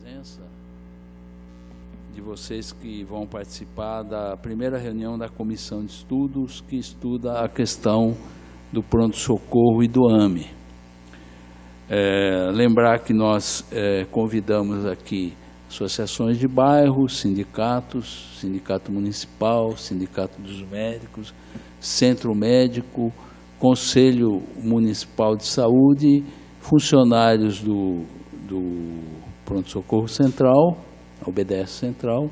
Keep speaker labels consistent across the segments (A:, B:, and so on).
A: presença de vocês que vão participar da primeira reunião da Comissão de Estudos, que estuda a questão do pronto-socorro e do AME. Lembrar que nós convidamos aqui associações de bairros, sindicatos, sindicato municipal, sindicato dos médicos, centro médico, Conselho Municipal de Saúde, funcionários do Pronto-Socorro Central, a UBDS Central,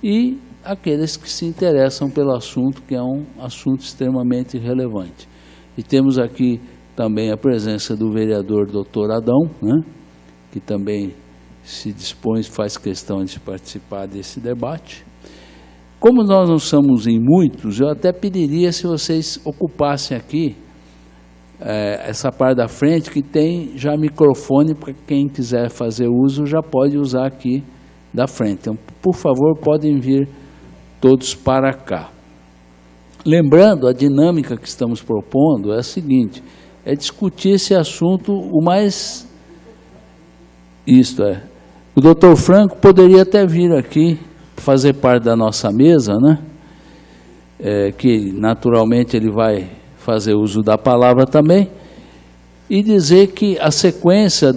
A: e aqueles que se interessam pelo assunto, que é um assunto extremamente relevante. E temos aqui também a presença do vereador Dr. Adão, né, que também se dispõe, faz questão de participar desse debate. Como nós não somos em muitos, eu até pediria se vocês ocupassem aqui essa parte da frente, que tem já microfone, para quem quiser fazer uso, já pode usar aqui da frente. Então, por favor, podem vir todos para cá. Lembrando, a dinâmica que estamos propondo é a seguinte, é discutir esse assunto o mais... O doutor Franco poderia até vir aqui fazer parte da nossa mesa, né? Que naturalmente ele vai fazer uso da palavra também, e dizer que a sequência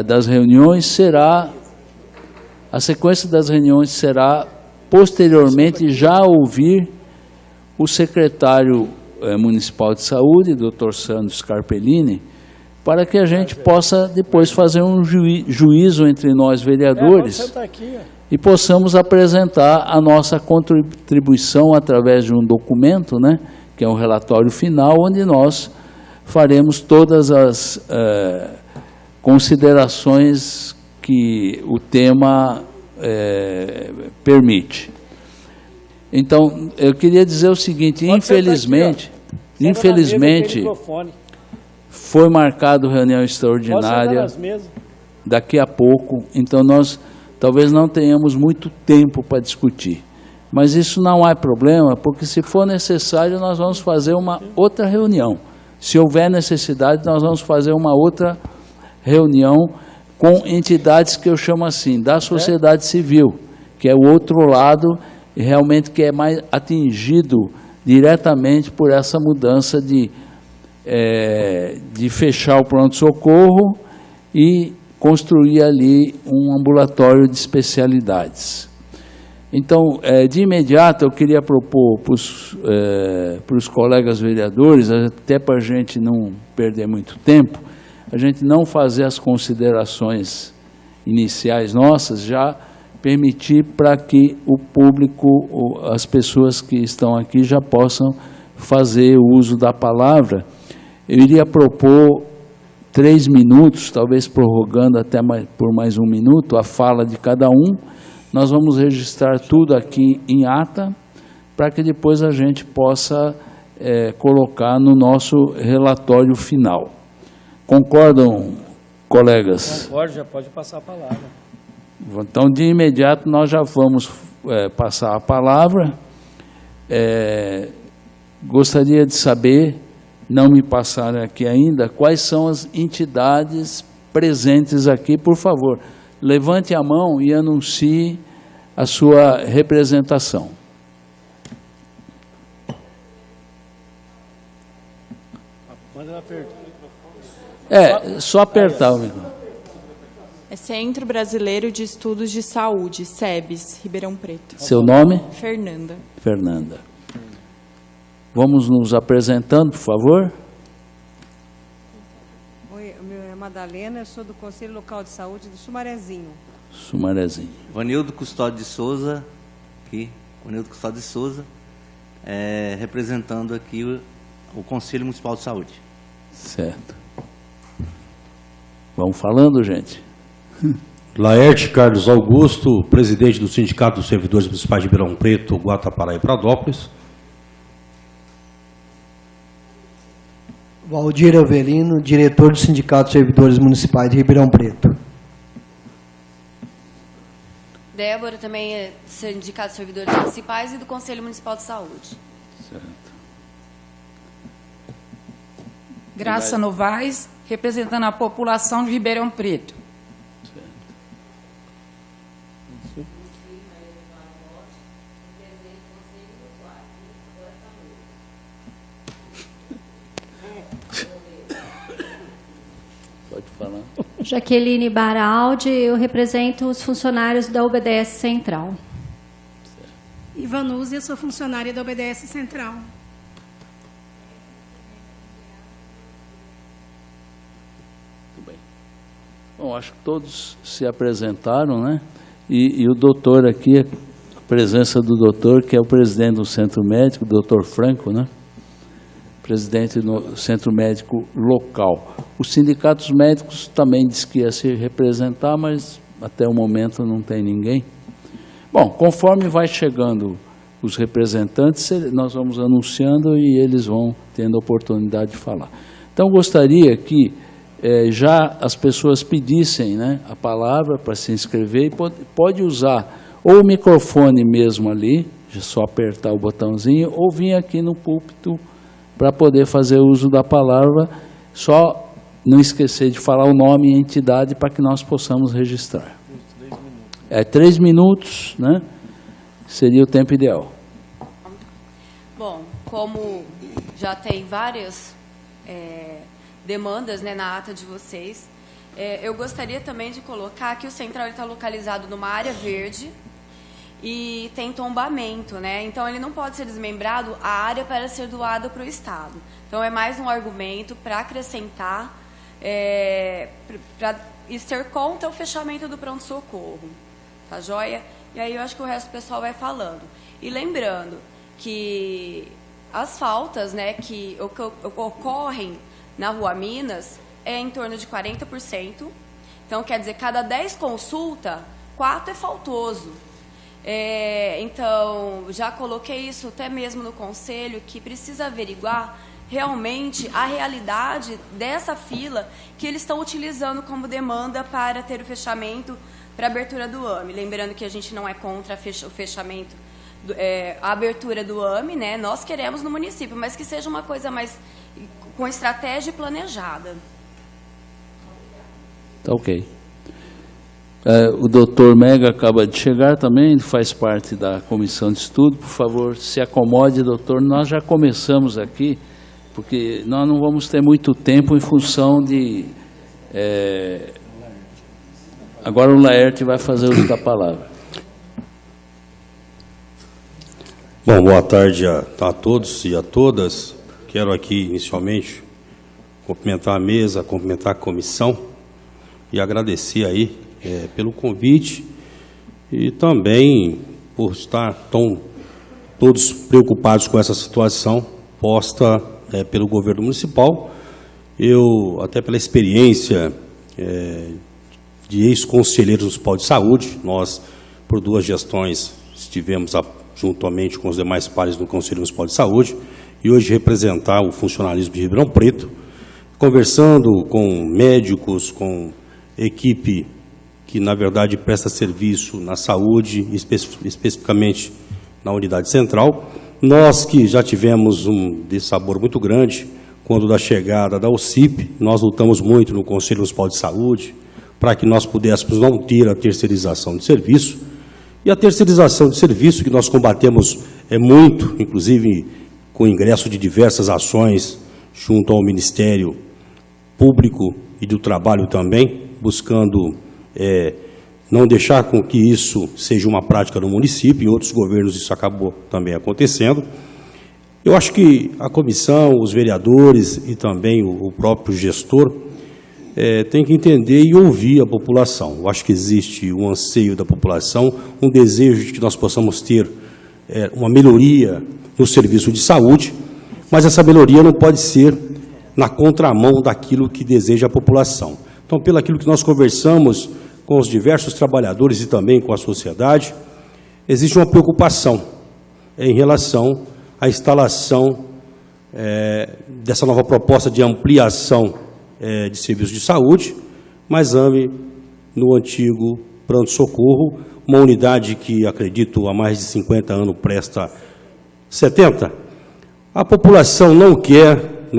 A: das reuniões será posteriormente já ouvir o secretário municipal de saúde, Dr. Sandro Scarpellini, para que a gente possa depois fazer um juízo entre nós vereadores e possamos apresentar a nossa contribuição através de um documento, né, que é um relatório final, onde nós faremos todas as considerações que o tema permite. Então, eu queria dizer o seguinte, infelizmente, foi marcado reunião extraordinária daqui a pouco, então nós talvez não tenhamos muito tempo para discutir. Mas isso não é problema, porque se for necessário, nós vamos fazer uma outra reunião. Se houver necessidade, nós vamos fazer uma outra reunião com entidades que eu chamo assim, da sociedade civil, que é o outro lado, realmente que é mais atingido diretamente por essa mudança de fechar o pronto-socorro e construir ali um ambulatório de especialidades. Então, de imediato, eu queria propor para os colegas vereadores, até para a gente não perder muito tempo, a gente não fazer as considerações iniciais nossas, já permitir para que o público, as pessoas que estão aqui já possam fazer o uso da palavra. Eu iria propor 3 minutos, talvez prorrogando até por mais 1 minuto, a fala de cada um. Nós vamos registrar tudo aqui em ata, para que depois a gente possa colocar no nosso relatório final. Concordam, colegas?
B: Concordo, já pode passar a palavra.
A: Então, de imediato, nós já vamos passar a palavra. Gostaria de saber, não me passaram aqui ainda, quais são as entidades presentes aqui, por favor. Levante a mão e anuncie a sua representação.
B: Manda apertar.
A: Só apertar o microfone.
C: É Centro Brasileiro de Estudos de Saúde, SEBS, Ribeirão Preto.
A: Seu nome?
C: Fernanda.
A: Fernanda. Vamos nos apresentando, por favor.
D: Oi, meu nome é Madalena, eu sou do Conselho Local de Saúde do Sumarezinho.
A: Sumarezinho.
E: Vanildo Custódio de Souza, aqui, Vanildo Custódio de Souza, representando aqui o Conselho Municipal de Saúde.
A: Certo. Vamos falando, gente.
F: Laerte Carlos Augusto, presidente do Sindicato dos Servidores Municipais de Ribeirão Preto, Guatapara e Pradópolis.
G: Valdir Avelino, diretor do Sindicato dos Servidores Municipais de Ribeirão Preto.
H: Débora, também é do Sindicato de Servidores Municipais e do Conselho Municipal de Saúde.
A: Certo.
I: Graça Novaes, representando a população de Ribeirão Preto.
A: Certo. Pode falar.
I: Jaqueline Baraldi, eu represento os funcionários da UBS Central.
J: Ivanuse, eu sou funcionária da UBS Central.
A: Muito bem. Bom, acho que todos se apresentaram, né? E o doutor aqui, a presença do doutor, que é o presidente do Centro Médico, o doutor Franco, né? Presidente do Centro Médico local. Os sindicatos médicos também disse que ia se representar, mas até o momento não tem ninguém. Bom, conforme vai chegando os representantes, nós vamos anunciando e eles vão tendo a oportunidade de falar. Então, gostaria que já as pessoas pedissem, né, a palavra para se inscrever e pode usar ou o microfone mesmo ali, só apertar o botãozinho, ou vir aqui no púlpito para poder fazer uso da palavra, só não esquecer de falar o nome e a entidade para que nós possamos registrar. 3 minutos, né? Seria o tempo ideal.
H: Bom, como já tem várias demandas, né, na ata de vocês, eu gostaria também de colocar que o Central está localizado numa área verde e tem tombamento, né? Então ele não pode ser desmembrado a área para ser doada para o Estado. Então é mais um argumento para acrescentar e ser contra o fechamento do pronto-socorro. Tá joia? E aí eu acho que o resto do pessoal vai falando. E lembrando que as faltas, né, que ocorrem na Rua Minas é em torno de 40%. Então, quer dizer, cada 10 consultas, 4 é faltoso. Então, já coloquei isso até mesmo no conselho, que precisa averiguar realmente a realidade dessa fila que eles estão utilizando como demanda para ter o fechamento para a abertura do AME. Lembrando que a gente não é contra o fechamento, a abertura do AME, né? Nós queremos no município, mas que seja uma coisa mais com estratégia planejada.
A: Tá ok. O doutor Mega acaba de chegar também, ele faz parte da comissão de estudo. Por favor, se acomode, doutor. Nós já começamos aqui, porque nós não vamos ter muito tempo em função de... Agora o Laerte vai fazer uso da palavra.
F: Bom, boa tarde a todos e a todas. Quero aqui, inicialmente, cumprimentar a mesa, cumprimentar a comissão e agradecer aí pelo convite e também por estar todos preocupados com essa situação posta pelo governo municipal. Eu, até pela experiência de ex-conselheiros do Municipal de Saúde, nós, por 2 gestões, estivemos juntamente com os demais pares do Conselho Municipal de Saúde, e hoje representar o funcionalismo de Ribeirão Preto, conversando com médicos, com equipe que, na verdade, presta serviço na saúde, especificamente na unidade central. Nós que já tivemos um dissabor muito grande, quando da chegada da OCIP, nós lutamos muito no Conselho Municipal de Saúde, para que nós pudéssemos não ter a terceirização de serviço. E a terceirização de serviço, que nós combatemos muito, inclusive com o ingresso de diversas ações junto ao Ministério Público e do Trabalho também, buscando não deixar com que isso seja uma prática no município. Em outros governos isso acabou também acontecendo. Eu acho que a comissão, os vereadores e também o próprio gestor tem que entender e ouvir a população. Eu acho que existe um anseio da população, um desejo de que nós possamos ter uma melhoria no serviço de saúde, mas essa melhoria não pode ser na contramão daquilo que deseja a população. Então, pelo aquilo que nós conversamos com os diversos trabalhadores e também com a sociedade, existe uma preocupação em relação à instalação dessa nova proposta de ampliação de serviços de saúde, mas AME no antigo pronto-socorro, uma unidade que, acredito, há mais de 50 anos presta 70. A população não quer,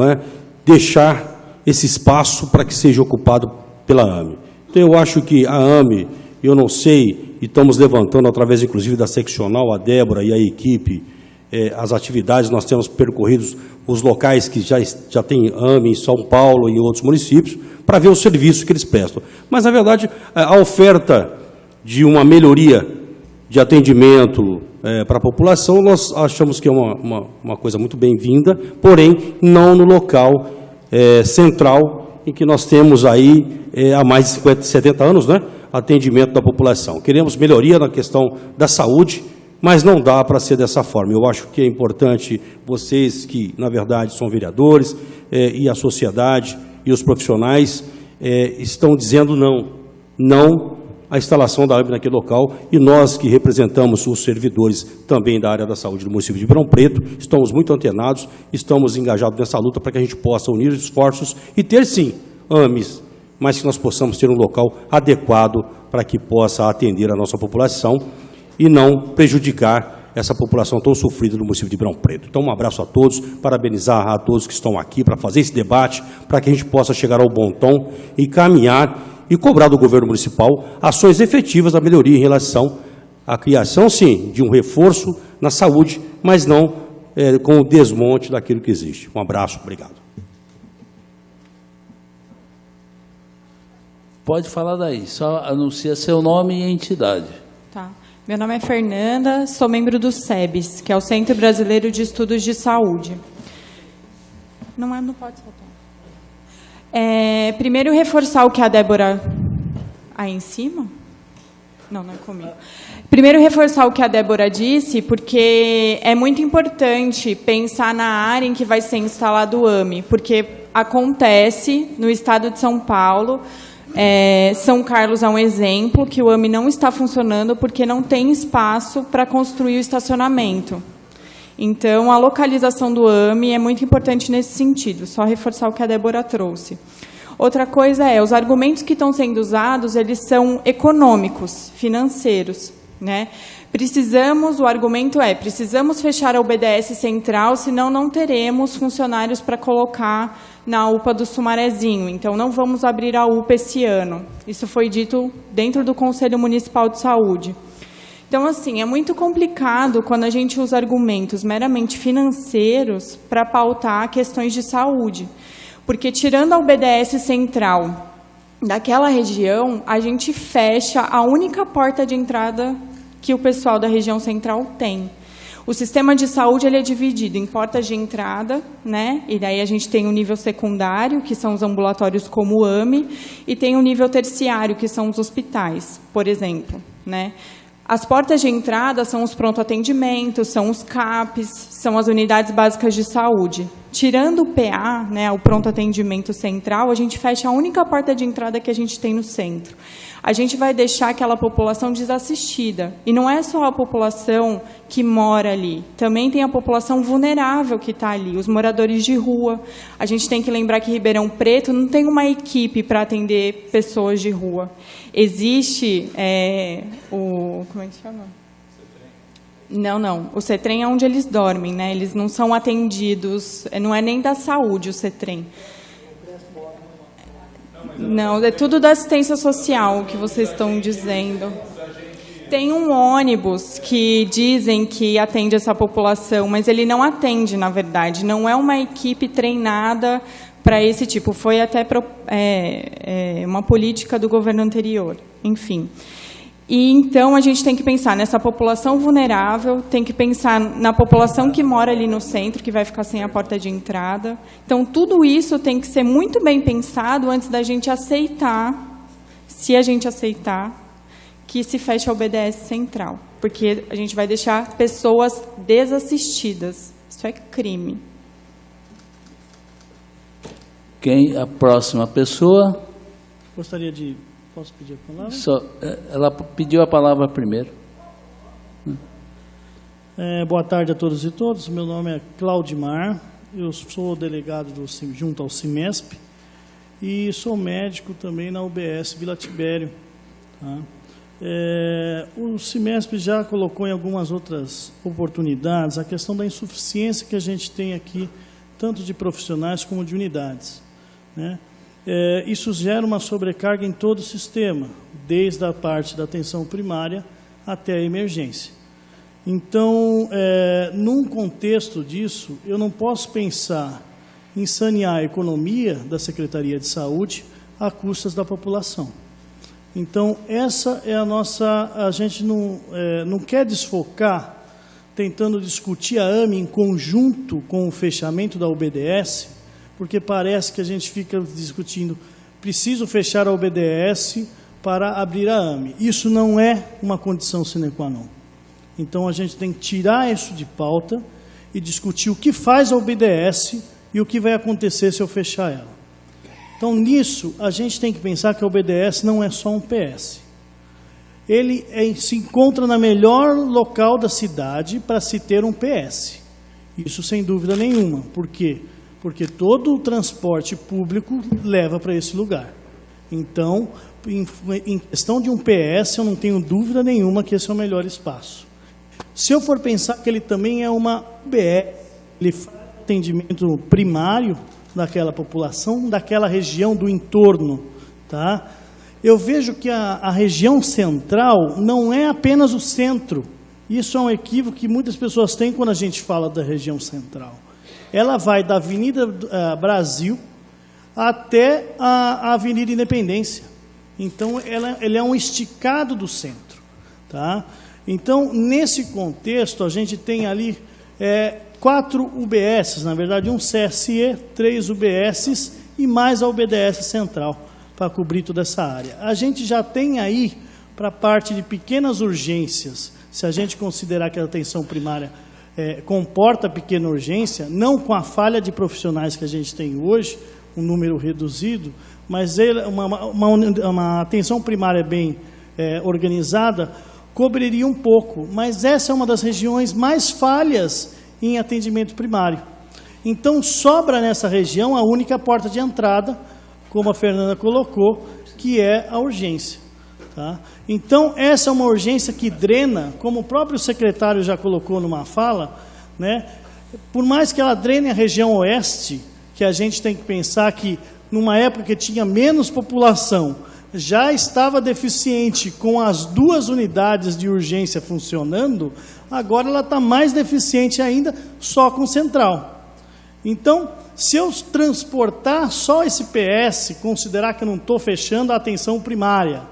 F: deixar esse espaço para que seja ocupado pela AME. Então, eu acho que a AME, eu não sei e estamos levantando, através inclusive da seccional, a Débora e a equipe, as atividades. Nós temos percorrido os locais que já tem AME em São Paulo e em outros municípios, para ver os serviços que eles prestam. Mas, na verdade, a oferta de uma melhoria de atendimento para a população, nós achamos que é uma coisa muito bem-vinda, porém, não no local central, em que nós temos aí, há mais de 50, 70 anos, né, atendimento da população. Queremos melhoria na questão da saúde, mas não dá para ser dessa forma. Eu acho que é importante vocês que, na verdade, são vereadores, e a sociedade e os profissionais estão dizendo não à instalação da AME naquele local, e nós que representamos os servidores também da área da saúde do município de Ribeirão Preto, estamos muito antenados, estamos engajados nessa luta para que a gente possa unir esforços e ter, sim, AMEs, mas que nós possamos ter um local adequado para que possa atender a nossa população e não prejudicar essa população tão sofrida do município de Ribeirão Preto. Então, um abraço a todos, parabenizar a todos que estão aqui para fazer esse debate, para que a gente possa chegar ao bom tom e caminhar e cobrar do governo municipal ações efetivas da melhoria em relação à criação, sim, de um reforço na saúde, mas não com o desmonte daquilo que existe. Um abraço, obrigado.
A: Pode falar daí, só anuncia seu nome e entidade.
C: Tá. Meu nome é Fernanda, sou membro do SEBS, que é o Centro Brasileiro de Estudos de Saúde. Não pode soltar. Primeiro, reforçar o que a Débora... Aí em cima? Não é comigo. Primeiro, reforçar o que a Débora disse, porque é muito importante pensar na área em que vai ser instalado o AME, porque acontece no estado de São Paulo... São Carlos é um exemplo que o AME não está funcionando porque não tem espaço para construir o estacionamento. Então, a localização do AME é muito importante nesse sentido, só reforçar o que a Débora trouxe. Outra coisa os argumentos que estão sendo usados, eles são econômicos, financeiros, né? O argumento precisamos fechar a UBS central, senão não teremos funcionários para colocar na UPA do Sumarezinho. Então, não vamos abrir a UPA esse ano. Isso foi dito dentro do Conselho Municipal de Saúde. Então, assim, é muito complicado quando a gente usa argumentos meramente financeiros para pautar questões de saúde. Porque, tirando a UBS central daquela região, a gente fecha a única porta de entrada que o pessoal da região central tem. O sistema de saúde ele é dividido em portas de entrada, né? E daí a gente tem o nível secundário, que são os ambulatórios como o AME, e tem o nível terciário, que são os hospitais, por exemplo, né? As portas de entrada são os pronto-atendimentos, são os CAPs, são as unidades básicas de saúde. Tirando o PA, né, o pronto-atendimento central, a gente fecha a única porta de entrada que a gente tem no centro. A gente vai deixar aquela população desassistida. E não é só a população que mora ali, também tem a população vulnerável que está ali, os moradores de rua. A gente tem que lembrar que Ribeirão Preto não tem uma equipe para atender pessoas de rua. Existe como é que chama? Não. O CETREM é onde eles dormem, né? Eles não são atendidos, não é nem da saúde o CETREM. Não, é tudo da assistência social que vocês estão dizendo. Tem um ônibus que dizem que atende essa população, mas ele não atende, na verdade. Não é uma equipe treinada para esse tipo. Foi até uma política do governo anterior. Enfim. E, então, a gente tem que pensar nessa população vulnerável, tem que pensar na população que mora ali no centro, que vai ficar sem a porta de entrada. Então, tudo isso tem que ser muito bem pensado antes da gente aceitar, se a gente aceitar, que se feche a UBS central. Porque a gente vai deixar pessoas desassistidas. Isso é crime.
A: A próxima pessoa?
B: Gostaria de... Posso pedir a palavra?
A: Ela pediu a palavra primeiro.
B: Boa tarde a todos e todas. Meu nome é Claudimar. Eu sou delegado junto ao CIMESP e sou médico também na UBS Vila Tibério. Tá? O CIMESP já colocou em algumas outras oportunidades a questão da insuficiência que a gente tem aqui, tanto de profissionais como de unidades, né? isso gera uma sobrecarga em todo o sistema, desde a parte da atenção primária até a emergência. Então, num contexto disso, eu não posso pensar em sanear a economia da Secretaria de Saúde a custas da população. Então, essa é a nossa... A gente não quer desfocar, tentando discutir a AME em conjunto com o fechamento da UBDS, porque parece que a gente fica discutindo, preciso fechar a UBDS para abrir a AME. Isso não é uma condição sine qua non. Então, a gente tem que tirar isso de pauta e discutir o que faz a UBDS e o que vai acontecer se eu fechar ela. Então, nisso, a gente tem que pensar que a UBDS não é só um PS. Ele se encontra na melhor local da cidade para se ter um PS. Isso sem dúvida nenhuma. Por quê? Porque todo o transporte público leva para esse lugar. Então, em questão de um PS, eu não tenho dúvida nenhuma que esse é o melhor espaço. Se eu for pensar que ele também é uma UBS, ele faz atendimento primário daquela população, daquela região do entorno, tá? Eu vejo que a região central não é apenas o centro. Isso é um equívoco que muitas pessoas têm quando a gente fala da região central. Ela vai da Avenida Brasil até a Avenida Independência. Então, ele é um esticado do centro, tá? Então, nesse contexto, a gente tem ali 4 UBSs, na verdade, um CSE, 3 UBSs e mais a UBDS central, para cobrir toda essa área. A gente já tem aí, para a parte de pequenas urgências, se a gente considerar que a atenção primária comporta pequena urgência, não com a falha de profissionais que a gente tem hoje, um número reduzido, mas uma atenção primária bem organizada, cobriria um pouco, mas essa é uma das regiões mais falhas em atendimento primário. Então, sobra nessa região a única porta de entrada, como a Fernanda colocou, que é a urgência. Tá? Então, essa é uma urgência que drena, como o próprio secretário já colocou numa fala, né? Por mais que ela drene a região oeste, que a gente tem que pensar que, numa época que tinha menos população, já estava deficiente com as 2 unidades de urgência funcionando, agora ela está mais deficiente ainda só com central. Então, se eu transportar só esse PS, considerar que eu não estou fechando a atenção primária,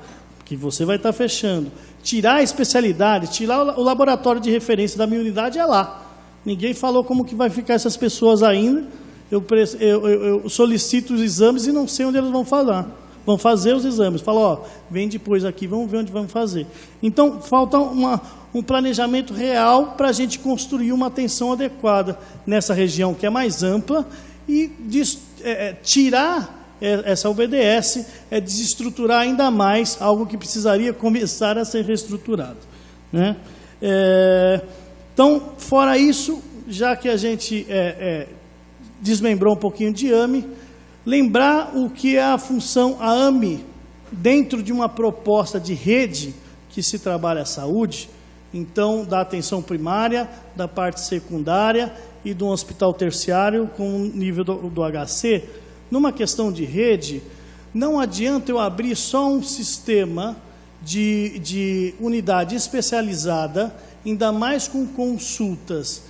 B: que você vai estar fechando, tirar a especialidade, tirar o laboratório de referência da minha unidade, é lá. Ninguém falou como que vai ficar essas pessoas ainda. Eu solicito os exames e não sei onde eles vão falar. Vão fazer os exames. Fala, ó, vem depois aqui, vamos ver onde vamos fazer. Então, falta um planejamento real para a gente construir uma atenção adequada nessa região que é mais ampla e tirar essa UBDS, desestruturar ainda mais algo que precisaria começar a ser reestruturado. Né? Então, fora isso, já que a gente desmembrou um pouquinho de AME, lembrar o que é a função, a AME, dentro de uma proposta de rede que se trabalha a saúde, então, da atenção primária, da parte secundária e do hospital terciário com o nível do HC. Numa questão de rede, não adianta eu abrir só um sistema de unidade especializada, ainda mais com consultas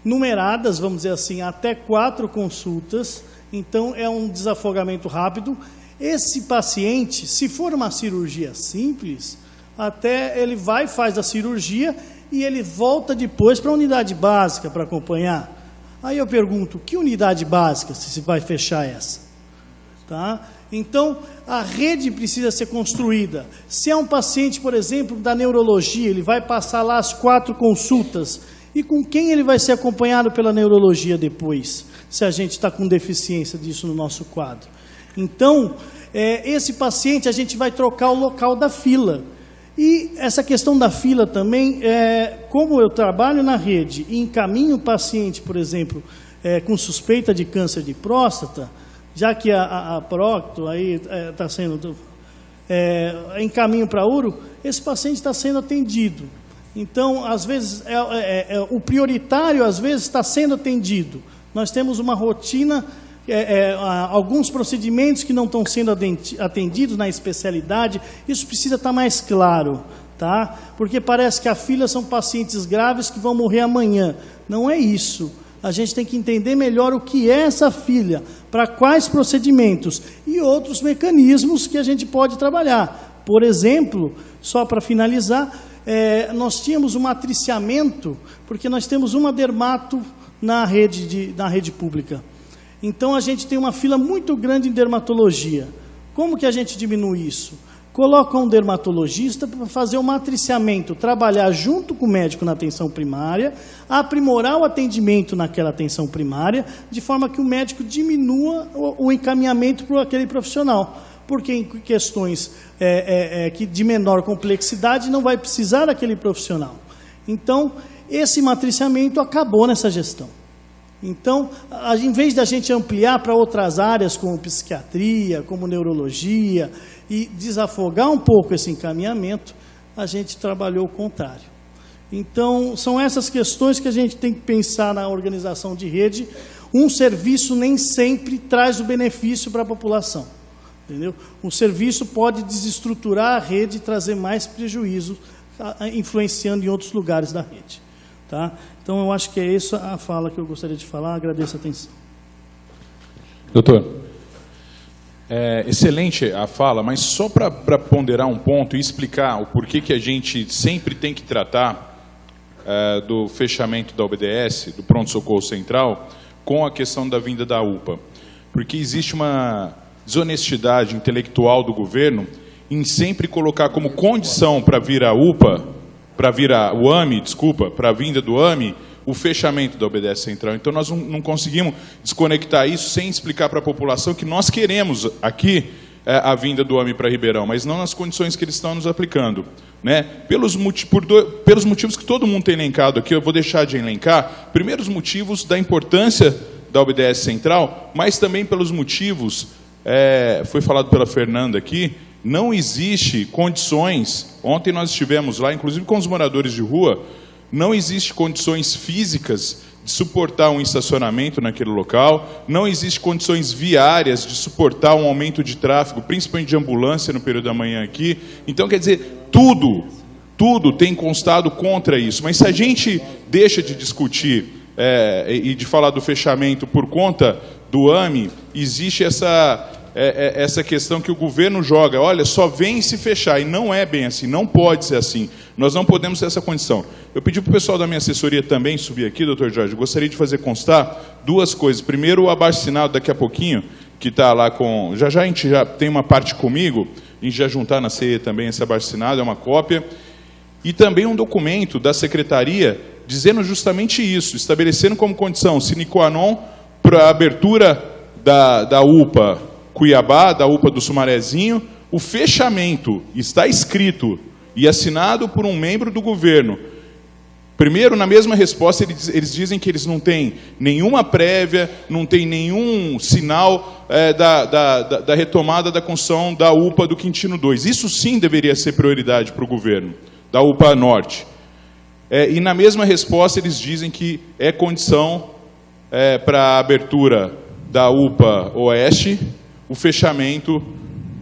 B: numeradas, vamos dizer assim, até 4 consultas, então é um desafogamento rápido. Esse paciente, se for uma cirurgia simples, até ele vai, faz a cirurgia e ele volta depois para a unidade básica para acompanhar. Aí eu pergunto, que unidade básica se vai fechar essa? Tá? Então, a rede precisa ser construída. Se é um paciente, por exemplo, da neurologia, ele vai passar lá as 4 consultas. E com quem ele vai ser acompanhado pela neurologia depois, se a gente está com deficiência disso no nosso quadro? Então, esse paciente, a gente vai trocar o local da fila. E essa questão da fila também, como eu trabalho na rede e encaminho o paciente, por exemplo, com suspeita de câncer de próstata, já que a Procto aí está sendo encaminho para uro, esse paciente está sendo atendido. Então, às vezes, o prioritário, às vezes, está sendo atendido. Nós temos uma rotina alguns procedimentos que não estão sendo atendidos na especialidade, isso precisa estar mais claro, tá? Porque parece que a fila são pacientes graves que vão morrer amanhã. Não é isso. A gente tem que entender melhor o que é essa fila, para quais procedimentos e outros mecanismos que a gente pode trabalhar. Por exemplo, só para finalizar, nós tínhamos um matriciamento, porque nós temos uma dermato na rede pública. Então, a gente tem uma fila muito grande em dermatologia. Como que a gente diminui isso? Coloca um dermatologista para fazer o matriciamento, trabalhar junto com o médico na atenção primária, aprimorar o atendimento naquela atenção primária, de forma que o médico diminua o encaminhamento para aquele profissional. Porque em questões de menor complexidade não vai precisar daquele profissional. Então, esse matriciamento acabou nessa gestão. Então, em vez da gente ampliar para outras áreas, como psiquiatria, como neurologia, e desafogar um pouco esse encaminhamento, a gente trabalhou o contrário. Então, são essas questões que a gente tem que pensar na organização de rede. Um serviço nem sempre traz o benefício para a população. Entendeu? Um serviço pode desestruturar a rede e trazer mais prejuízo, influenciando em outros lugares da rede. Tá? Então, eu acho que é essa a fala que eu gostaria de falar. Agradeço a atenção.
K: Doutor, excelente a fala, mas só para ponderar um ponto e explicar o porquê que a gente sempre tem que tratar do fechamento da UBS, do pronto-socorro central, com a questão da vinda da UPA. Porque existe uma desonestidade intelectual do governo em sempre colocar como condição para vir a UPA, para vir o AMI, para a vinda do AMI, o fechamento da UBS central. Então, nós não conseguimos desconectar isso sem explicar para a população que nós queremos aqui a vinda do AMI para Ribeirão, mas não nas condições que eles estão nos aplicando. Né? Pelos motivos que todo mundo tem elencado aqui, eu vou deixar de elencar. Primeiro, os motivos da importância da UBS central, mas também pelos motivos, foi falado pela Fernanda aqui, não existe condições, ontem nós estivemos lá, inclusive com os moradores de rua, não existe condições físicas de suportar um estacionamento naquele local, não existe condições viárias de suportar um aumento de tráfego, principalmente de ambulância no período da manhã aqui. Então, quer dizer, tudo tem constado contra isso. Mas se a gente deixa de discutir e de falar do fechamento por conta do AMI, existe essa questão que o governo joga, olha, só vem se fechar, e não é bem assim, não pode ser assim, nós não podemos ter essa condição. Eu pedi para o pessoal da minha assessoria também subir aqui, doutor Jorge, gostaria de fazer constar duas coisas. Primeiro, o abaixo-assinado daqui a pouquinho, que está lá com... Já a gente já tem uma parte comigo, a gente já juntar na CE também esse abaixo-assinado, é uma cópia, e também um documento da secretaria dizendo justamente isso, estabelecendo como condição sine qua non para a abertura da UPA Cuiabá, da UPA do Sumarezinho, o fechamento está escrito e assinado por um membro do governo. Primeiro, na mesma resposta, eles dizem que eles não têm nenhuma prévia, não tem nenhum sinal da retomada da construção da UPA do Quintino 2. Isso sim deveria ser prioridade para o governo, da UPA Norte. E na mesma resposta, eles dizem que é condição para a abertura da UPA Oeste, o fechamento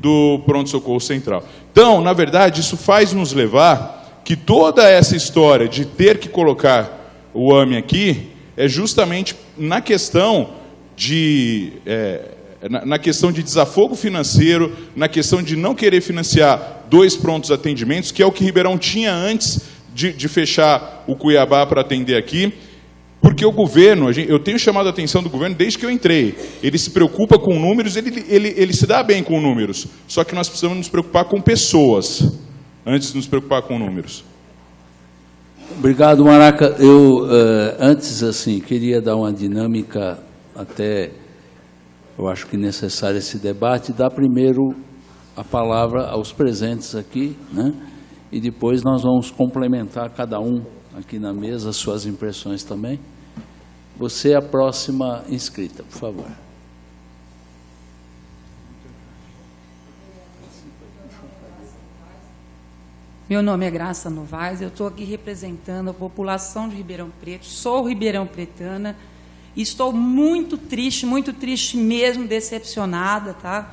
K: do pronto-socorro central. Então, na verdade, isso faz nos levar que toda essa história de ter que colocar o AMI aqui é justamente na questão de desafogo financeiro, na questão de não querer financiar 2 prontos atendimentos, que é o que Ribeirão tinha antes de fechar o Cuiabá para atender aqui. Porque o governo, eu tenho chamado a atenção do governo desde que eu entrei. Ele se preocupa com números, ele se dá bem com números. Só que nós precisamos nos preocupar com pessoas, antes de nos preocupar com números.
A: Obrigado, Maraca. Eu, antes, assim, queria dar uma dinâmica, até, eu acho que necessário esse debate, dar primeiro a palavra aos presentes aqui, né? E depois nós vamos complementar cada um aqui na mesa, suas impressões também. Você é a próxima inscrita, por favor.
L: Meu nome é Graça Novaes, eu estou aqui representando a população de Ribeirão Preto, sou ribeirão pretana Estou muito triste mesmo, decepcionada, tá?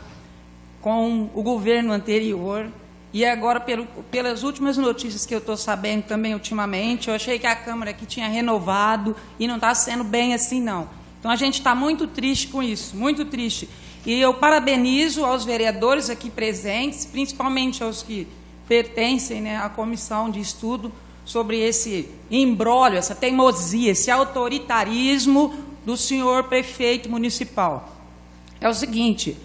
L: Com o governo anterior. E agora, pelas últimas notícias que eu estou sabendo também ultimamente, eu achei que a Câmara aqui tinha renovado e não está sendo bem assim, não. Então, a gente está muito triste com isso, muito triste. E eu parabenizo aos vereadores aqui presentes, principalmente aos que pertencem, né, à comissão de estudo sobre esse imbróglio, essa teimosia, esse autoritarismo do senhor prefeito municipal. É o seguinte,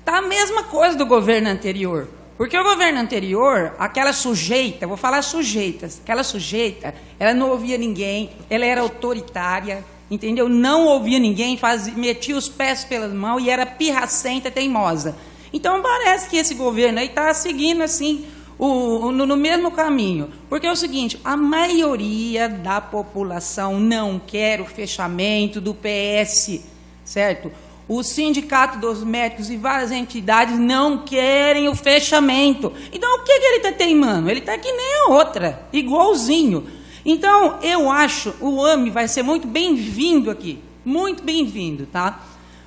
L: tá a mesma coisa do governo anterior. Porque o governo anterior, aquela sujeita, vou falar sujeitas, aquela sujeita, ela não ouvia ninguém, ela era autoritária, entendeu? Não ouvia ninguém, metia os pés pelas mãos e era pirracenta, teimosa. Então, parece que esse governo aí está seguindo, assim, no mesmo caminho. Porque é o seguinte, a maioria da população não quer o fechamento do PS, certo? O Sindicato dos Médicos e várias entidades não querem o fechamento. Então, o que ele está teimando? Ele está que nem a outra, igualzinho. Então, eu acho, o AME vai ser muito bem-vindo aqui, muito bem-vindo, tá?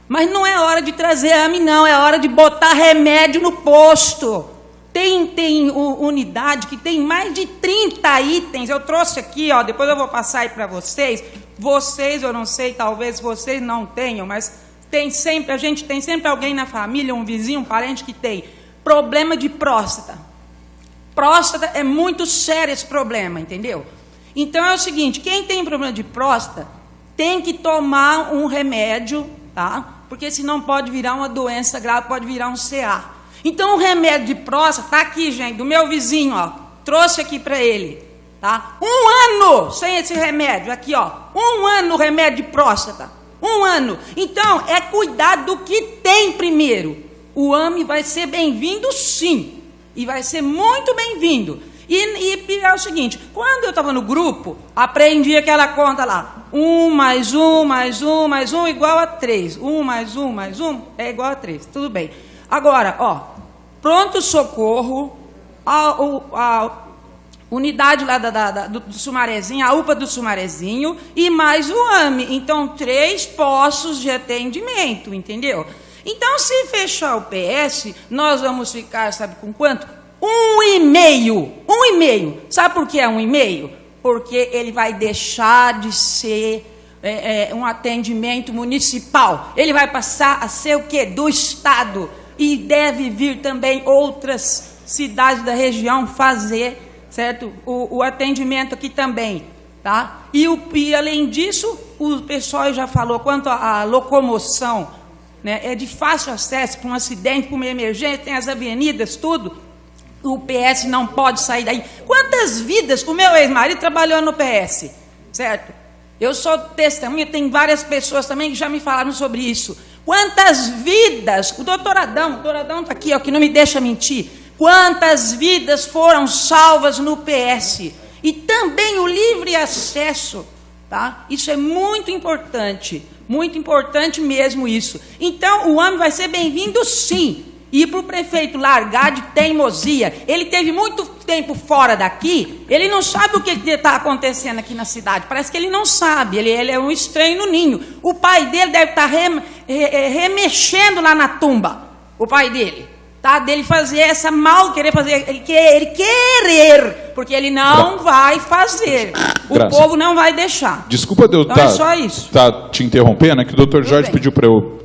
L: Mas não é hora de trazer AME, não, é hora de botar remédio no posto. Tem unidade que tem mais de 30 itens, eu trouxe aqui, ó, depois eu vou passar aí para vocês. Vocês, eu não sei, talvez vocês não tenham, mas a gente tem sempre alguém na família, um vizinho, um parente que tem problema de próstata. Próstata é muito sério esse problema, entendeu? Então é o seguinte, quem tem problema de próstata tem que tomar um remédio, tá? Porque senão pode virar uma doença grave, pode virar um CA. Então o remédio de próstata está aqui, gente, do meu vizinho, ó, trouxe aqui para ele, tá? 1 ano sem esse remédio, aqui, ó, 1 ano o remédio de próstata, 1 ano. Então é cuidar do que tem primeiro. O AME vai ser bem-vindo, sim, e vai ser muito bem-vindo. E é o seguinte, quando eu estava no grupo, aprendi aquela conta lá, 1 mais 1 mais 1 mais 1 igual a 3, 1 mais 1 mais 1 é igual a 3, tudo bem. Agora, ó, pronto-socorro, a unidade lá do Sumarezinho, a UPA do Sumarezinho e mais o AME. Então, 3 postos de atendimento, entendeu? Então, se fechar o PS, nós vamos ficar, sabe com quanto? 1,5. 1,5. Sabe por que é 1,5? Porque ele vai deixar de ser um atendimento municipal. Ele vai passar a ser o quê? Do Estado. E deve vir também outras cidades da região fazer, certo? O atendimento aqui também, tá? E além disso, o pessoal já falou, quanto à locomoção, né, é de fácil acesso para um acidente, para uma emergência, tem as avenidas, tudo. O PS não pode sair daí. Quantas vidas o meu ex-marido trabalhou no PS, certo? Eu sou testemunha, tem várias pessoas também que já me falaram sobre isso. Quantas vidas, o doutor Adão está aqui, ó, que não me deixa mentir. Quantas vidas foram salvas no PS? E também o livre acesso, tá? Isso é muito importante mesmo isso. Então, o AME vai ser bem-vindo, sim. E para o prefeito largar de teimosia, ele teve muito tempo fora daqui, ele não sabe o que está acontecendo aqui na cidade, parece que ele não sabe, ele é um estranho no ninho. O pai dele deve estar remexendo lá na tumba, o pai dele, tá? Dele fazer essa querer fazer, ele querer, porque ele não vai fazer, o povo não vai deixar.
K: Desculpa de eu
L: então é só isso.
K: Tá te interrompendo, é que o doutor Jorge pediu para eu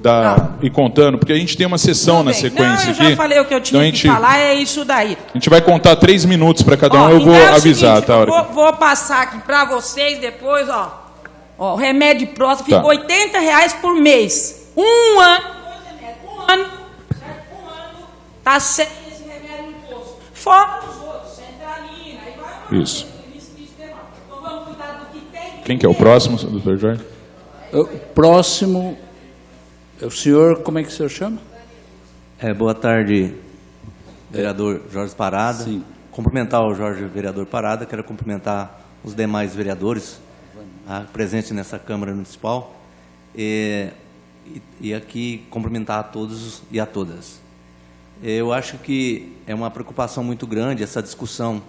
K: ir contando, porque a gente tem uma sessão na sequência aqui.
L: Eu já falei o que eu tinha que falar, é isso daí.
K: A gente vai contar 3 minutos para cada um, eu vou avisar,
L: seguinte, tá? Vou passar aqui para vocês depois, ó. O remédio de próstata fica R$80 por mês. 1 ano, 1 ano, tá sem esse remédio no posto. Fora os outros, centralina, aí vai.
K: Isso. Então vamos cuidar do que tem. Quem que é o próximo, doutor Jorge?
A: O próximo é o senhor, como é que o senhor chama?
E: Boa tarde, vereador Jorge Parada.
A: Sim.
E: Cumprimentar o vereador Parada, quero cumprimentar os demais vereadores presentes nessa Câmara Municipal e aqui cumprimentar a todos e a todas. Eu acho que é uma preocupação muito grande essa discussão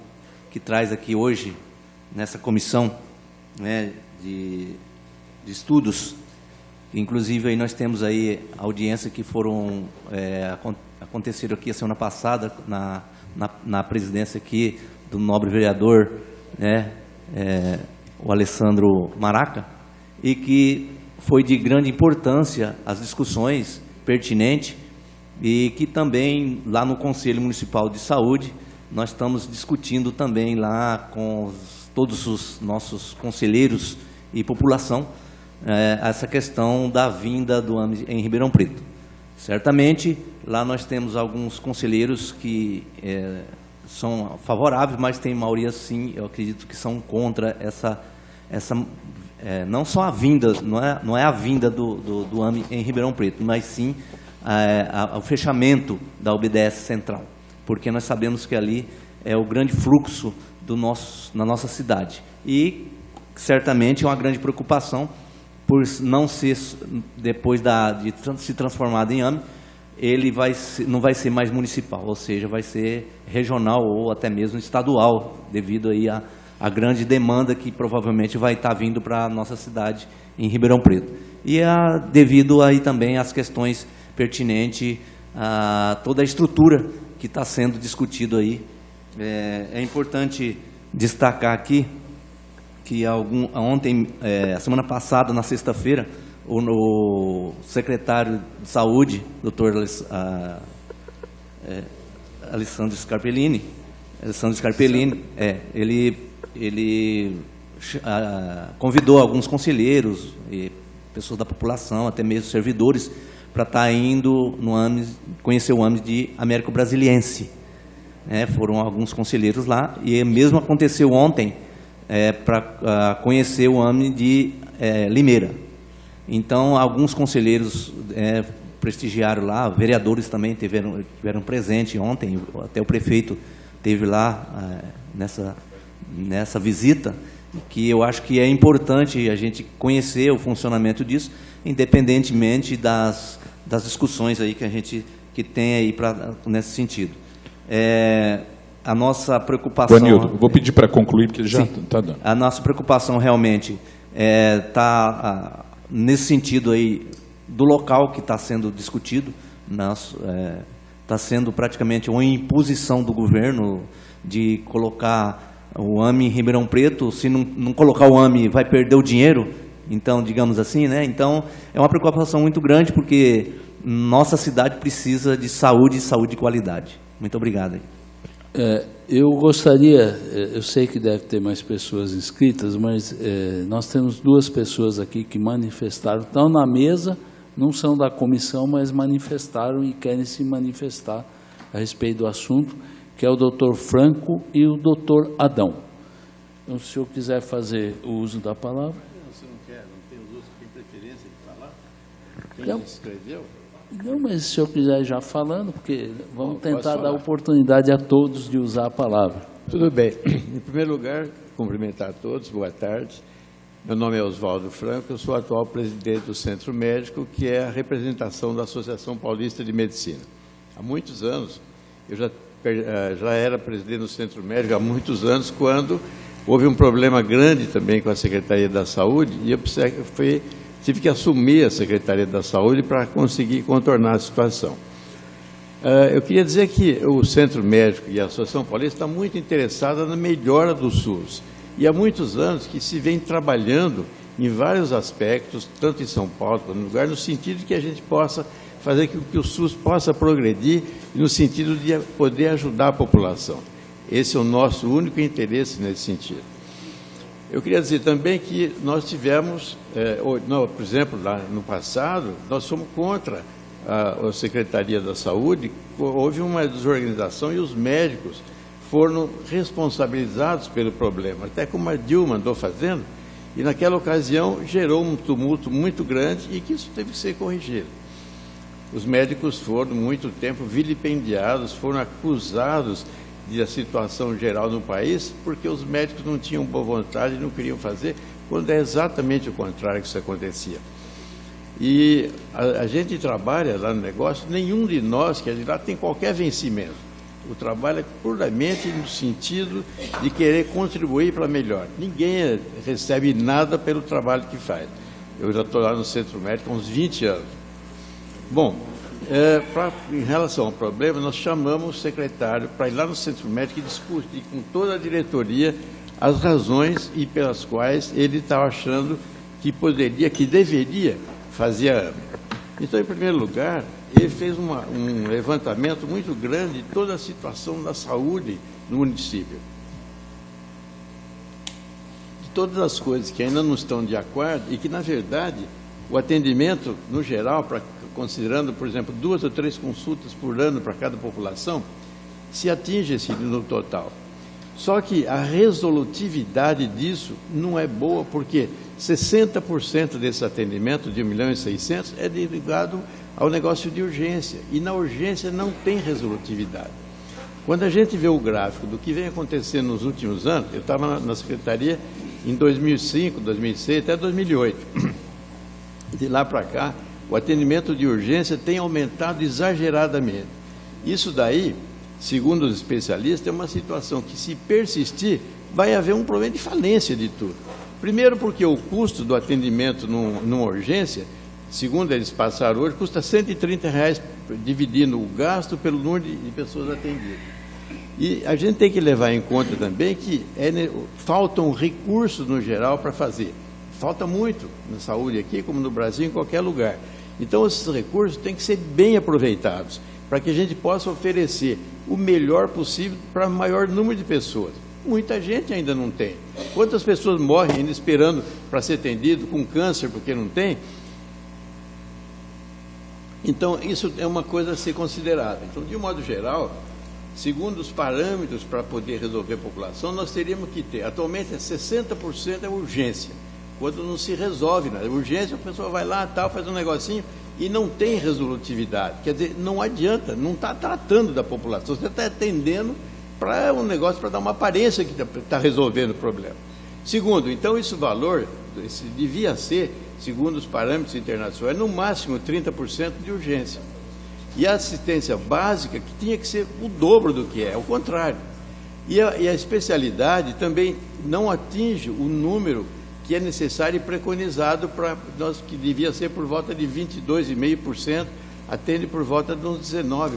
E: que traz aqui hoje, nessa comissão, né, estudos. Inclusive, aí nós temos aí audiência que foram aconteceram aqui a semana passada na presidência aqui do nobre vereador, né, o Alessandro Maraca, e que foi de grande importância as discussões pertinentes, e que também lá no Conselho Municipal de Saúde nós estamos discutindo também lá com todos os nossos conselheiros e população essa questão da vinda do AME em Ribeirão Preto. Certamente, lá nós temos alguns conselheiros que são favoráveis, mas tem maioria, sim, eu acredito que são contra essa não só a vinda, não é a vinda do AME em Ribeirão Preto, mas sim o fechamento da UBS Central, porque nós sabemos que ali é o grande fluxo na nossa cidade. E, certamente, é uma grande preocupação por não ser, depois de se transformado em AME, ele não vai ser mais municipal, ou seja, vai ser regional ou até mesmo estadual, devido aí a grande demanda que provavelmente vai estar vindo para a nossa cidade em Ribeirão Preto. E devido aí também às questões pertinentes a toda a estrutura que está sendo discutido aí. É importante destacar aqui que ontem, a semana passada, na sexta-feira, o secretário de Saúde, doutor Alessandro Scarpellini, ele convidou alguns conselheiros e pessoas da população, até mesmo servidores, para estar indo no AME, conhecer o AME de Américo Brasiliense. Foram alguns conselheiros lá, e mesmo aconteceu ontem para conhecer o AME de Limeira. Então, alguns conselheiros prestigiaram lá, vereadores também tiveram presente ontem, até o prefeito esteve lá nessa visita, que eu acho que é importante a gente conhecer o funcionamento disso, independentemente das discussões aí que a gente tem aí nesse sentido. A nossa preocupação...
K: Vanildo, vou pedir para concluir, porque já está dando.
E: A nossa preocupação realmente está nesse sentido aí do local que está sendo discutido. Está sendo praticamente uma imposição do governo de colocar o AME em Ribeirão Preto. Se não colocar o AME, vai perder o dinheiro, então, digamos assim, né? Então, é uma preocupação muito grande, porque nossa cidade precisa de saúde e saúde de qualidade. Muito obrigado.
A: Eu gostaria, eu sei que deve ter mais pessoas inscritas, mas nós temos duas pessoas aqui que manifestaram, estão na mesa, não são da comissão, mas manifestaram e querem se manifestar a respeito do assunto, que é o doutor Franco e o doutor Adão. Então, se o senhor quiser fazer o uso da palavra.
M: Você não quer, não tem os outros que têm preferência de falar? Quem escreveu?
A: Não, mas se o senhor quiser já falando, porque vamos tentar dar oportunidade a todos de usar a palavra.
M: Tudo bem. Em primeiro lugar, cumprimentar a todos, boa tarde. Meu nome é Oswaldo Franco, eu sou atual presidente do Centro Médico, que é a representação da Associação Paulista de Medicina. Há muitos anos, eu já era presidente do Centro Médico, há muitos anos, quando houve um problema grande também com a Secretaria da Saúde, e eu tive que assumir a Secretaria da Saúde para conseguir contornar a situação. Eu queria dizer que o Centro Médico e a Associação Paulista estão muito interessados na melhora do SUS. E há muitos anos que se vem trabalhando em vários aspectos, tanto em São Paulo quanto no lugar, no sentido de que a gente possa fazer com que o SUS possa progredir, no sentido de poder ajudar a população. Esse é o nosso único interesse nesse sentido. Eu queria dizer também que nós tivemos, por exemplo, lá no passado, nós somos contra a Secretaria da Saúde, houve uma desorganização e os médicos foram responsabilizados pelo problema, até como a Dilma andou fazendo, e naquela ocasião gerou um tumulto muito grande e que isso teve que ser corrigido. Os médicos foram, muito tempo, vilipendiados, foram acusados da situação geral no país, porque os médicos não tinham boa vontade e não queriam fazer, quando é exatamente o contrário que isso acontecia. E a gente trabalha lá no negócio, nenhum de nós que é de lá tem qualquer vencimento. O trabalho é puramente no sentido de querer contribuir para melhor. Ninguém recebe nada pelo trabalho que faz. Eu já estou lá no Centro Médico há uns 20 anos. Bom, em relação ao problema, nós chamamos o secretário para ir lá no Centro Médico e discutir com toda a diretoria as razões e pelas quais ele estava achando que poderia, que deveria fazer a AME. Então, em primeiro lugar, ele fez um levantamento muito grande de toda a situação da saúde no município. De todas as coisas que ainda não estão de acordo e que, na verdade, o atendimento, no geral, considerando, por exemplo, 2 ou 3 consultas por ano para cada população, se atinge esse no total. Só que a resolutividade disso não é boa, porque 60% desse atendimento de 1.600.000 é ligado ao negócio de urgência, e na urgência não tem resolutividade. Quando a gente vê o gráfico do que vem acontecendo nos últimos anos, eu estava na secretaria em 2005, 2006, até 2008. De lá para cá, o atendimento de urgência tem aumentado exageradamente. Isso daí, segundo os especialistas, é uma situação que, se persistir, vai haver um problema de falência de tudo. Primeiro porque o custo do atendimento numa urgência, segundo eles passaram hoje, custa R$ 130,00, dividindo o gasto pelo número de pessoas atendidas. E a gente tem que levar em conta também que faltam recursos no geral para fazer. Falta muito na saúde aqui, como no Brasil, em qualquer lugar. Então, esses recursos têm que ser bem aproveitados, para que a gente possa oferecer o melhor possível para o maior número de pessoas. Muita gente ainda não tem. Quantas pessoas morrem ainda esperando para ser atendido com câncer porque não tem? Então, isso é uma coisa a ser considerada. Então, de um modo geral, segundo os parâmetros para poder resolver a população, nós teríamos que ter, atualmente, 60% é urgência. Quando não se resolve nada. Urgência, a pessoa vai lá, tal, faz um negocinho e não tem resolutividade. Quer dizer, não adianta, não está tratando da população, você está atendendo para um negócio, para dar uma aparência que está resolvendo o problema. Segundo, então, esse valor devia ser, segundo os parâmetros internacionais, no máximo 30% de urgência. E a assistência básica, que tinha que ser o dobro do que é, o contrário. E a especialidade também não atinge o número que é necessário e preconizado para nós, que devia ser por volta de 22,5%, atende por volta de uns 19%.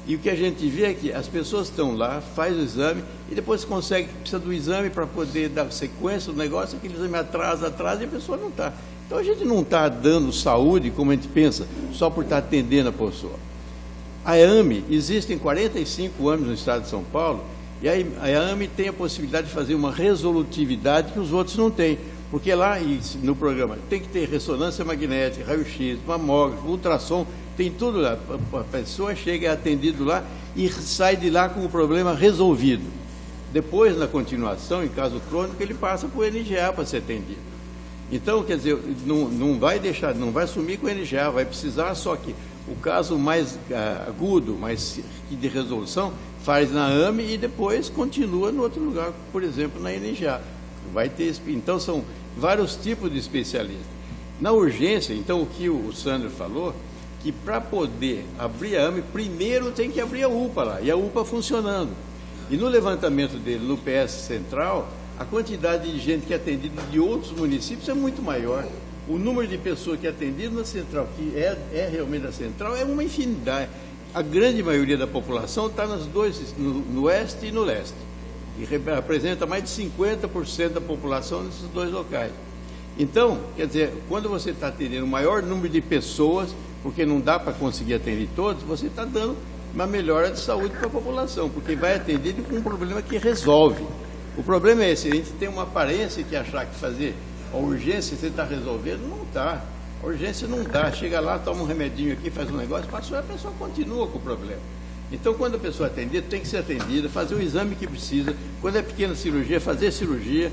M: E o que a gente vê é que as pessoas estão lá, faz o exame, e depois precisa do exame para poder dar sequência do negócio, aquele exame atrasa, e a pessoa não está. Então a gente não está dando saúde, como a gente pensa, só por estar atendendo a pessoa. A AME, existem 45 anos no estado de São Paulo, e a AME tem a possibilidade de fazer uma resolutividade que os outros não têm. Porque lá no programa tem que ter ressonância magnética, raio-x, mamógrafo, ultrassom, tem tudo lá. A pessoa chega, é atendido lá e sai de lá com o problema resolvido. Depois, na continuação, em caso crônico, ele passa para o NGA para ser atendido. Então, quer dizer, não vai sumir com o NGA, vai precisar, só que o caso mais agudo, mais de resolução, faz na AME e depois continua no outro lugar, por exemplo, na NGA. Então, são vários tipos de especialistas. Na urgência, então, o que o Sandro falou, que para poder abrir a AME, primeiro tem que abrir a UPA lá, e a UPA funcionando. E no levantamento dele, no PS Central, a quantidade de gente que é atendida de outros municípios é muito maior. O número de pessoas que é atendido na Central, que é realmente a Central, é uma infinidade. A grande maioria da população está nas no Oeste e no Leste. E representa mais de 50% da população nesses dois locais. Então, quer dizer, quando você está atendendo o maior número de pessoas, porque não dá para conseguir atender todos, você está dando uma melhora de saúde para a população, porque vai atender com um problema que resolve. O problema é esse, a gente tem uma aparência que achar que fazer a urgência você está resolvendo, não está. A urgência não dá, chega lá, toma um remedinho aqui, faz um negócio, passou, a pessoa continua com o problema. Então, quando a pessoa é atendida, tem que ser atendida, fazer o exame que precisa. Quando é pequena cirurgia, fazer cirurgia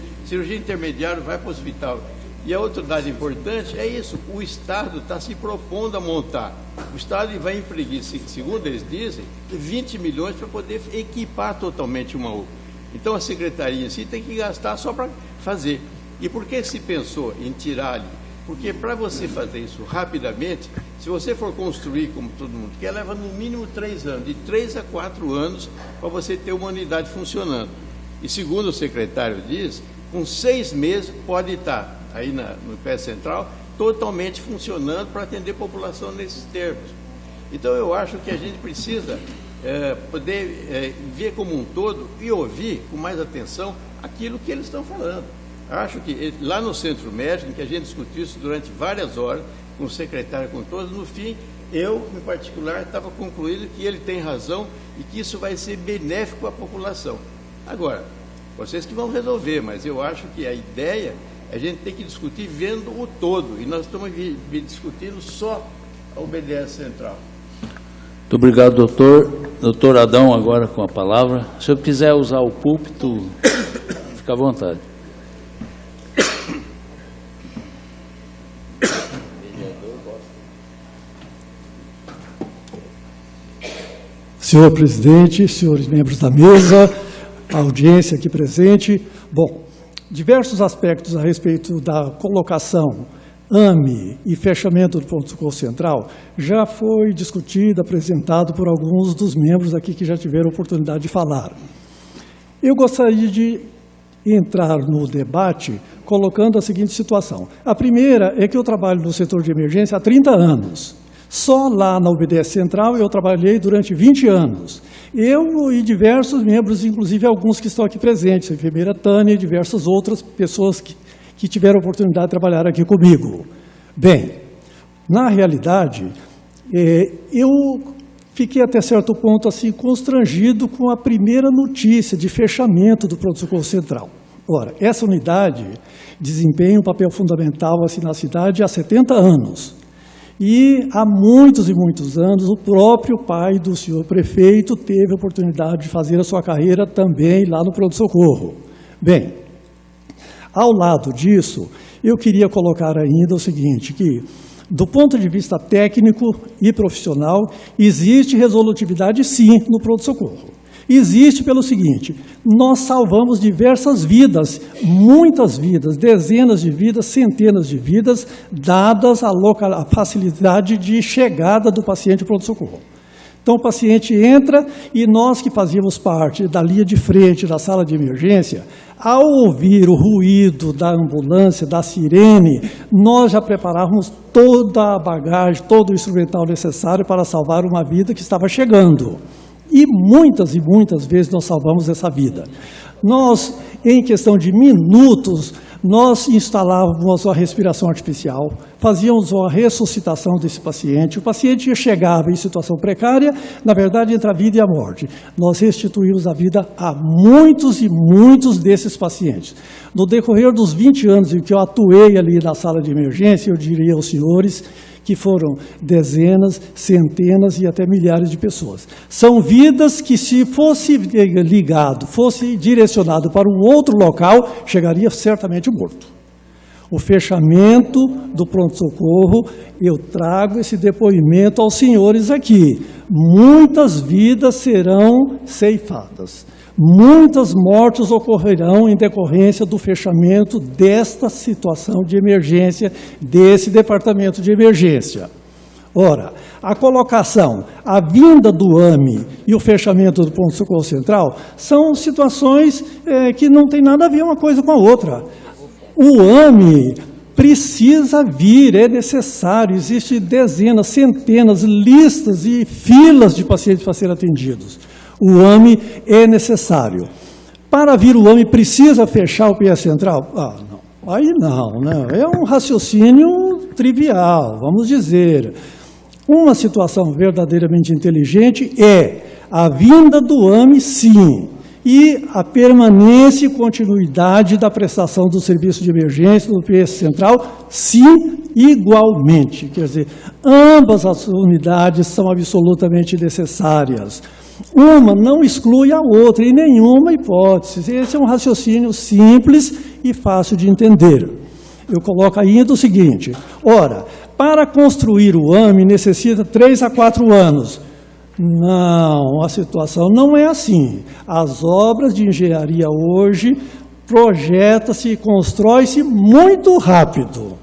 M: intermediária, vai para o hospital. E a outra dado importante é isso, o Estado está se propondo a montar. O Estado vai empregar, segundo eles dizem, 20 milhões para poder equipar totalmente uma UPA. Então, a Secretaria em si tem que gastar só para fazer. E por que se pensou em tirar ali? Porque para você fazer isso rapidamente, se você for construir, como todo mundo quer, leva no mínimo 3 anos, de 3 a 4 anos, para você ter uma unidade funcionando. E segundo o secretário diz, com 6 meses pode estar aí no PS Central, totalmente funcionando para atender a população nesses termos. Então, eu acho que a gente precisa poder ver como um todo e ouvir com mais atenção aquilo que eles estão falando. Acho que lá no Centro Médico, em que a gente discutiu isso durante várias horas, com o secretário, com todos, no fim, eu, em particular, estava concluindo que ele tem razão e que isso vai ser benéfico à população. Agora, vocês que vão resolver, mas eu acho que a ideia, a gente tem que discutir vendo o todo, e nós estamos discutindo só a UBS Central.
A: Muito obrigado, doutor. Doutor Adão, agora com a palavra. Se o senhor quiser usar o púlpito, fica à vontade.
N: Senhor presidente, senhores membros da mesa, a audiência aqui presente. Bom, diversos aspectos a respeito da colocação AME e fechamento do pronto-socorro central já foi discutido, apresentado por alguns dos membros aqui que já tiveram oportunidade de falar. Eu gostaria de entrar no debate colocando a seguinte situação. A primeira é que eu trabalho no setor de emergência há 30 anos. Só lá na UBS Central eu trabalhei durante 20 anos. Eu e diversos membros, inclusive alguns que estão aqui presentes, a enfermeira Tânia e diversas outras pessoas que tiveram a oportunidade de trabalhar aqui comigo. Bem, na realidade, eu fiquei até certo ponto assim constrangido com a primeira notícia de fechamento do pronto-socorro central. Ora, essa unidade desempenha um papel fundamental assim na cidade há 70 anos. E há muitos e muitos anos, o próprio pai do senhor prefeito teve a oportunidade de fazer a sua carreira também lá no pronto-socorro. Bem, ao lado disso, eu queria colocar ainda o seguinte, que do ponto de vista técnico e profissional, existe resolutividade sim no pronto-socorro. Existe pelo seguinte, nós salvamos diversas vidas, muitas vidas, dezenas de vidas, centenas de vidas, dadas a facilidade de chegada do paciente ao pronto-socorro. Então o paciente entra e nós que fazíamos parte da linha de frente da sala de emergência, ao ouvir o ruído da ambulância, da sirene, nós já preparávamos toda a bagagem, todo o instrumental necessário para salvar uma vida que estava chegando. E muitas vezes nós salvamos essa vida. Nós, em questão de minutos, nós instalávamos a respiração artificial, fazíamos a ressuscitação desse paciente. O paciente chegava em situação precária, na verdade, entre a vida e a morte. Nós restituímos a vida a muitos e muitos desses pacientes. No decorrer dos 20 anos em que eu atuei ali na sala de emergência, eu diria aos senhores que foram dezenas, centenas e até milhares de pessoas. São vidas que, se fosse ligado, fosse direcionado para um outro local, chegaria certamente morto. O fechamento do pronto-socorro, eu trago esse depoimento aos senhores aqui. Muitas vidas serão ceifadas. Muitas mortes ocorrerão em decorrência do fechamento desta situação de emergência, desse departamento de emergência. Ora, a colocação, a vinda do AME e o fechamento do pronto-socorro central são situações que não tem nada a ver uma coisa com a outra. O AME precisa vir, é necessário, existem dezenas, centenas, listas e filas de pacientes para serem atendidos. O AME é necessário. Para vir o AME, precisa fechar o PS Central? Ah, não. Aí não, né? É um raciocínio trivial, vamos dizer. Uma situação verdadeiramente inteligente é a vinda do AME, sim, e a permanência e continuidade da prestação do serviço de emergência do PS Central, sim, igualmente. Quer dizer, ambas as unidades são absolutamente necessárias. Uma não exclui a outra, em nenhuma hipótese. Esse é um raciocínio simples e fácil de entender. Eu coloco ainda o seguinte, ora, para construir o AME necessita 3 a 4 anos. Não, a situação não é assim. As obras de engenharia hoje projeta-se e constrói-se muito rápido.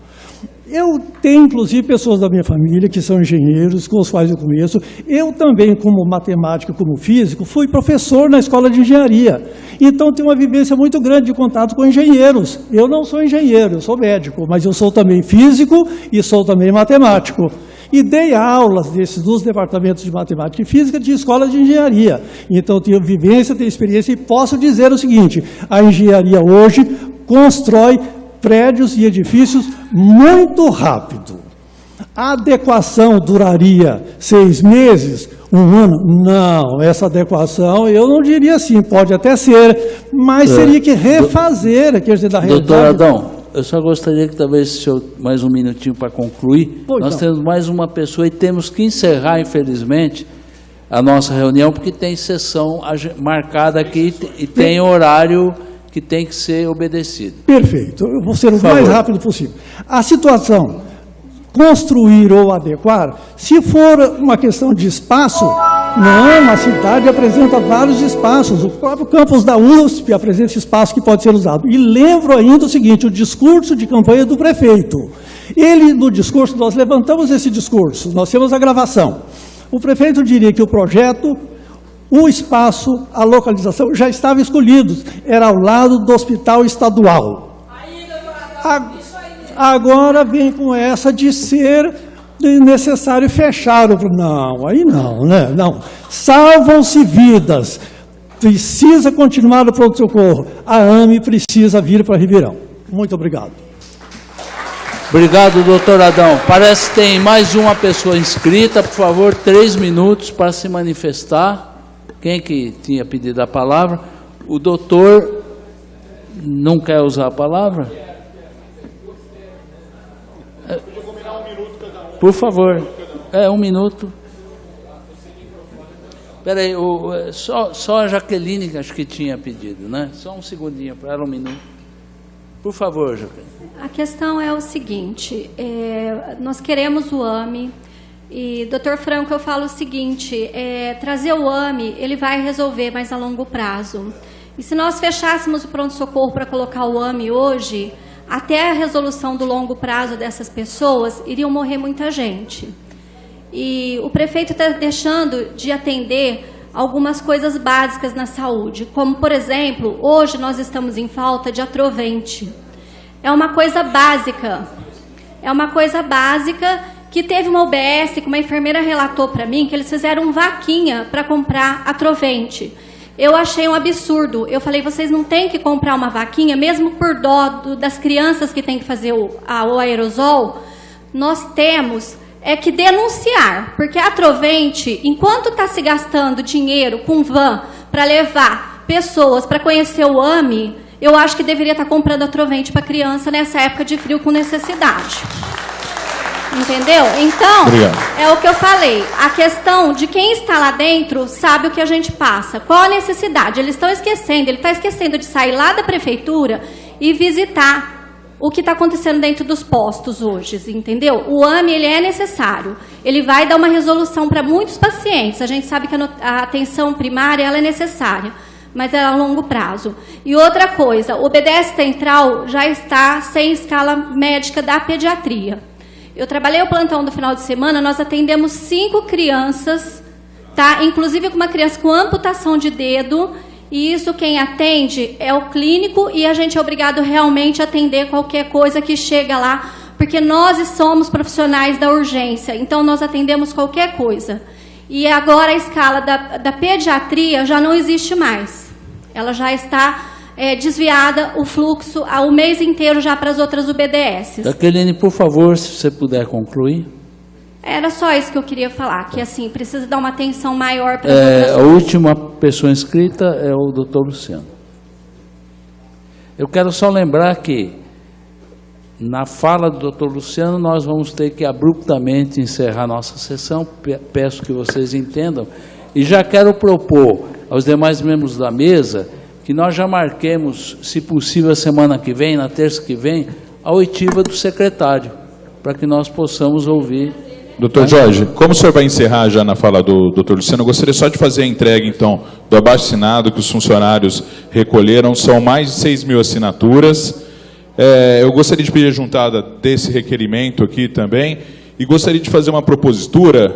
N: Eu tenho, inclusive, pessoas da minha família que são engenheiros, com os quais eu conheço. Eu também, como matemático, como físico, fui professor na escola de engenharia. Então, tenho uma vivência muito grande de contato com engenheiros. Eu não sou engenheiro, eu sou médico, mas eu sou também físico e sou também matemático. E dei aulas dos departamentos de matemática e física de escola de engenharia. Então, tenho vivência, tenho experiência e posso dizer o seguinte: a engenharia hoje constrói prédios e edifícios muito rápido. A adequação duraria 6 meses, 1 ano? Não, essa adequação eu não diria assim, pode até ser, mas seria que refazer, quer dizer, da realidade.
A: Doutor Adão, eu só gostaria que talvez, se eu, mais um minutinho para concluir. Nós temos mais uma pessoa e temos que encerrar, infelizmente, a nossa reunião, porque tem sessão marcada aqui e tem horário que tem que ser obedecido. Perfeito, eu vou ser o mais rápido possível. A situação, construir ou adequar, se for uma questão de espaço, não, a cidade apresenta vários espaços, o próprio campus da USP apresenta esse espaço que pode ser usado. E lembro ainda o seguinte, o discurso de campanha do prefeito. Ele, no discurso, nós levantamos esse discurso, nós temos a gravação. O prefeito diria que o projeto, o espaço, a localização já estavam escolhidos, era ao lado do hospital estadual. Agora vem com essa de ser necessário fechar o... Não, aí não, né? Não. Salvam-se vidas. Precisa continuar o pronto-socorro. A AME precisa vir para Ribeirão. Muito obrigado. Obrigado, doutor Adão. Parece que tem mais uma pessoa inscrita. Por favor, 3 minutos para se manifestar. Quem que tinha pedido a palavra? O doutor não quer usar a palavra? Por favor. 1 minuto. Espera aí, só a Jaqueline, acho que tinha pedido, né? Só um segundinho para ela, 1 minuto. Por favor, Jaqueline.
I: A questão é o seguinte, nós queremos o AME, e, doutor Franco, eu falo o seguinte, trazer o AME, ele vai resolver mais a longo prazo. E se nós fechássemos o pronto-socorro para colocar o AME hoje, até a resolução do longo prazo dessas pessoas, iriam morrer muita gente. E o prefeito está deixando de atender algumas coisas básicas na saúde, como, por exemplo, hoje nós estamos em falta de atrovente. É uma coisa básica. É uma coisa básica que teve uma UBS, que uma enfermeira relatou para mim, que eles fizeram vaquinha para comprar atrovente. Eu achei um absurdo. Eu falei, vocês não têm que comprar uma vaquinha, mesmo por dó das crianças que têm que fazer o aerosol, nós temos que denunciar, porque atrovente, enquanto está se gastando dinheiro com van para levar pessoas para conhecer o AME, eu acho que deveria estar comprando atrovente para criança nessa época de frio com necessidade. Entendeu? Então, é o que eu falei. A questão de quem está lá dentro sabe o que a gente passa. Qual a necessidade? Eles estão esquecendo, ele está esquecendo de sair lá da prefeitura e visitar o que está acontecendo dentro dos postos hoje, entendeu? O AME, ele é necessário. Ele vai dar uma resolução para muitos pacientes. A gente sabe que a atenção primária ela é necessária, mas é a longo prazo. E outra coisa, o BDS Central já está sem escala médica da pediatria. Eu trabalhei o plantão do final de semana, nós atendemos 5 crianças, tá? Inclusive com uma criança com amputação de dedo, e isso quem atende é o clínico, e a gente é obrigado realmente a atender qualquer coisa que chega lá, porque nós somos profissionais da urgência, então nós atendemos qualquer coisa. E agora a escala da pediatria já não existe mais. Ela já está desviada, o fluxo, o mês inteiro já para as outras UBDS.
A: Jaqueline, por favor, se você puder concluir.
I: Era só isso que eu queria falar, que assim, precisa dar uma atenção maior para as outras
A: A última pessoa inscrita é o doutor Luciano. Eu quero só lembrar que, na fala do doutor Luciano, nós vamos ter que abruptamente encerrar nossa sessão, peço que vocês entendam, e já quero propor aos demais membros da mesa que nós já marquemos, se possível, a semana que vem, na terça que vem, a oitiva do secretário, para que nós possamos ouvir.
K: Doutor Jorge, como o senhor vai encerrar já na fala do doutor Luciano, eu gostaria só de fazer a entrega, então, do abaixo-assinado que os funcionários recolheram. São mais de 6.000 assinaturas. Eu gostaria de pedir a juntada desse requerimento aqui também e gostaria de fazer uma propositura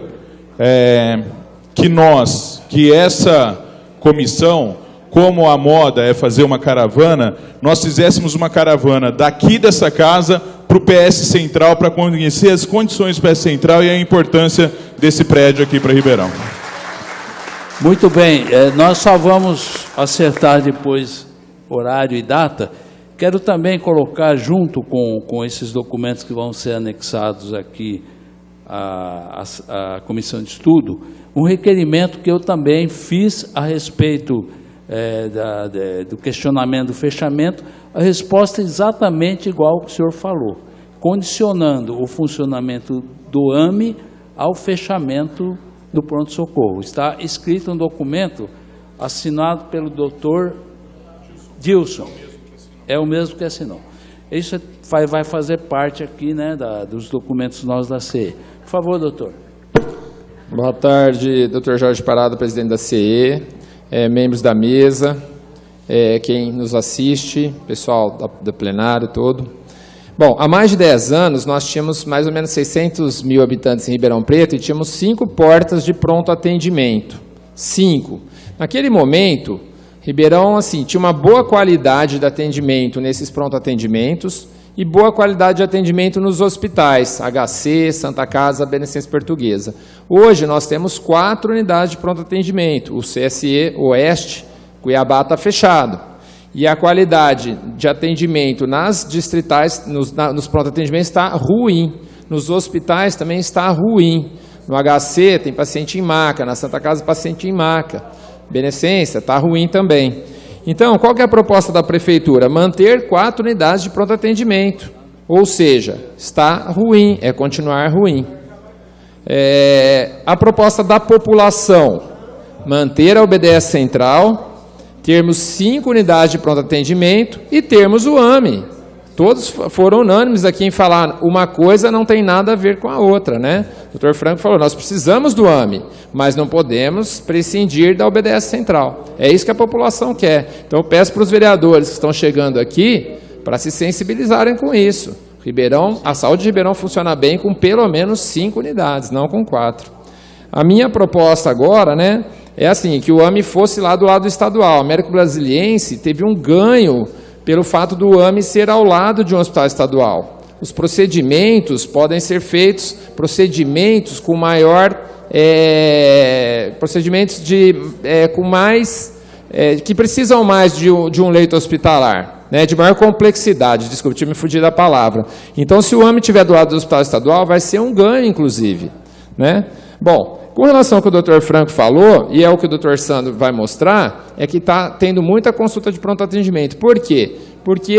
K: que essa comissão, como a moda é fazer uma caravana, nós fizéssemos uma caravana daqui dessa casa para o PS Central, para conhecer as condições do PS Central e a importância desse prédio aqui para Ribeirão.
A: Muito bem, nós só vamos acertar depois horário e data. Quero também colocar junto com esses documentos que vão ser anexados aqui à comissão de estudo, um requerimento que eu também fiz a respeito do questionamento do fechamento, a resposta é exatamente igual ao que o senhor falou, condicionando o funcionamento do AME ao fechamento do pronto-socorro. Está escrito um documento assinado pelo doutor Dilson. É o mesmo que assinou. Isso vai fazer parte aqui, né, dos documentos nós da CE. Por favor, doutor.
O: Boa tarde, doutor Jorge Parada, presidente da CE, membros da mesa, quem nos assiste, pessoal do plenário todo. Bom, há mais de 10 anos nós tínhamos mais ou menos 600 mil habitantes em Ribeirão Preto e tínhamos 5 portas de pronto atendimento. 5. Naquele momento, Ribeirão, assim, tinha uma boa qualidade de atendimento nesses pronto-atendimentos e boa qualidade de atendimento nos hospitais, HC, Santa Casa, Beneficência Portuguesa. Hoje nós temos 4 unidades de pronto-atendimento. O CSE Oeste, Cuiabá, está fechado. E a qualidade de atendimento nas distritais, nos pronto-atendimentos está ruim. Nos hospitais também está ruim. No HC tem paciente em maca, na Santa Casa paciente em maca. Beneficência está ruim também. Então, qual que é a proposta da Prefeitura? Manter 4 unidades de pronto atendimento. Ou seja, está ruim, é continuar ruim. A proposta da população, manter a UBS Central, termos 5 unidades de pronto atendimento e termos o AME. Todos foram unânimes aqui em falar uma coisa não tem nada a ver com a outra, né? O doutor Franco falou, nós precisamos do AME, mas não podemos prescindir da UBS Central. É isso que a população quer. Então eu peço para os vereadores que estão chegando aqui para se sensibilizarem com isso. A saúde de Ribeirão funciona bem com pelo menos 5 unidades, não com 4. A minha proposta agora, né, é assim, que o AME fosse lá do lado estadual. A Américo Brasiliense teve um ganho pelo fato do AME ser ao lado de um hospital estadual. Os procedimentos podem ser feitos, procedimentos com maior, que precisam mais de um leito hospitalar, né, de maior complexidade, desculpe, tinha me fugido da palavra. Então, se o AME estiver do lado do hospital estadual, vai ser um ganho, inclusive, né? Bom, com relação ao que o doutor Franco falou, e é o que o doutor Sandro vai mostrar, é que está tendo muita consulta de pronto atendimento. Por quê? Porque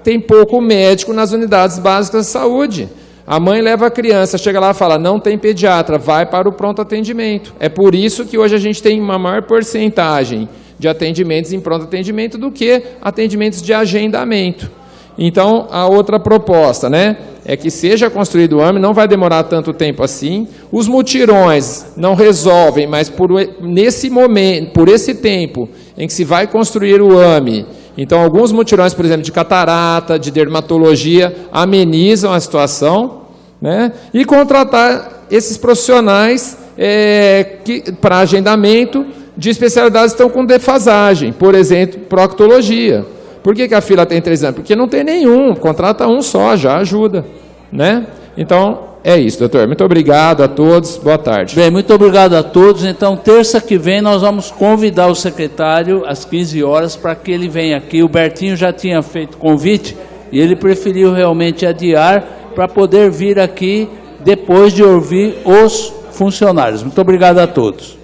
O: tem pouco médico nas unidades básicas de saúde. A mãe leva a criança, chega lá e fala, não tem pediatra, vai para o pronto atendimento. É por isso que hoje a gente tem uma maior porcentagem de atendimentos em pronto atendimento do que atendimentos de agendamento. Então, a outra proposta, né, é que seja construído o AME, não vai demorar tanto tempo assim. Os mutirões não resolvem, mas nesse momento, por esse tempo em que se vai construir o AME, então alguns mutirões, por exemplo, de catarata, de dermatologia, amenizam a situação, né, e contratar esses profissionais para agendamento de especialidades que estão com defasagem, por exemplo, proctologia. Por que a fila tem 3 anos? Porque não tem nenhum, contrata um só, já ajuda, né? Então, é isso, doutor. Muito obrigado a todos, boa tarde.
A: Bem, muito obrigado a todos. Então, terça que vem, nós vamos convidar o secretário às 15 horas para que ele venha aqui. O Bertinho já tinha feito convite e ele preferiu realmente adiar para poder vir aqui depois de ouvir os funcionários. Muito obrigado a todos.